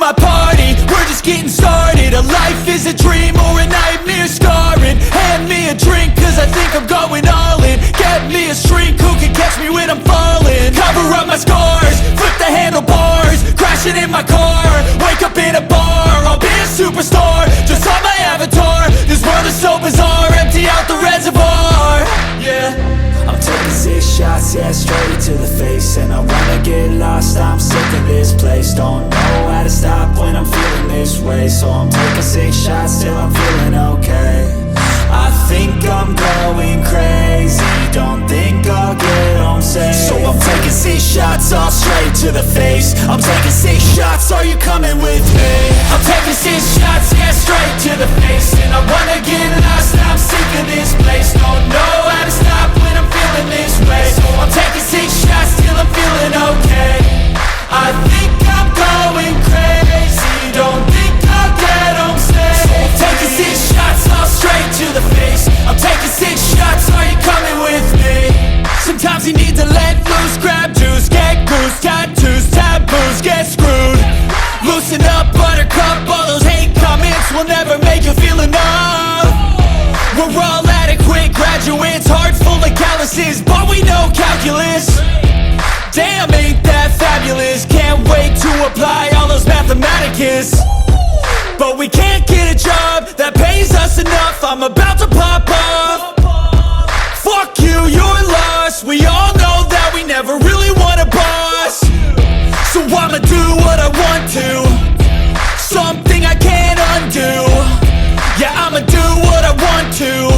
my party, we're just getting started. A life is a dream or a nightmare scarring. Hand me a drink cause I think I'm going all in. Get me a shrink who can catch me when I'm falling. Cover up my scars, flip the handlebars, crashing in my car, wake up in a bar. I'll be a superstar, just on my avatar. This world is so bizarre, empty out the reservoir. Yeah, I'm taking 6 shots, yeah, straight to the face. And I wanna get lost, I'm sick of this place. Don't know how to stop when I'm feeling this way. So I'm taking 6 shots till I'm feeling okay. I think I'm going crazy, don't think I'll get home safe. So I'm taking 6 shots, all straight to the face. I'm taking 6 shots, are you coming with me? I'm taking 6 shots, yeah, straight to the face. And I wanna get lost, I'm sick of this place. Don't know how to stop when I'm feeling this way. So I'm taking 6 shots till I'm feeling okay. I think I'm going crazy, don't think I'll get home safe. So I'm taking 6 shots, all straight to the face. I'm taking 6 shots, are you coming with me? Sometimes you need to let loose, grab juice, get goose, tattoos, taboos, get screwed. Loosen up, buttercup, all those hate comments will never make you feel enough. We're all adequate graduates, hearts full of calluses, but we know calculus. Damn, ain't that fabulous? Can't wait to apply all those mathematicus. But we can't get a job that pays us enough. I'm about to pop off. Fuck you, you're lost. We all know that we never really want a boss. So I'ma do what I want to, something I can't undo. Yeah, I'ma do what I want to,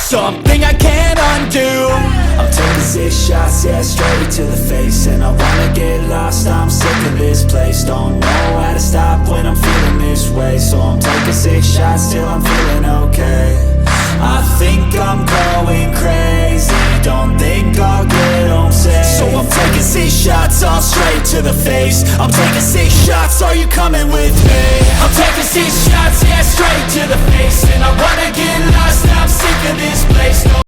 something I can't undo. I'm taking 6 shots, yeah, straight to the face. And I wanna get lost, I'm sick of this place. Don't know how to stop when I'm feeling this way. So I'm taking 6 shots till I'm feeling okay. I think I'm going crazy, don't think I'll get home safe. So I'm taking 6 shots, all straight to the face. I'm taking 6 shots, are you coming with me? I'm taking 6 shots, yeah, straight to the face. And I wanna get lost, I'm sick of this place.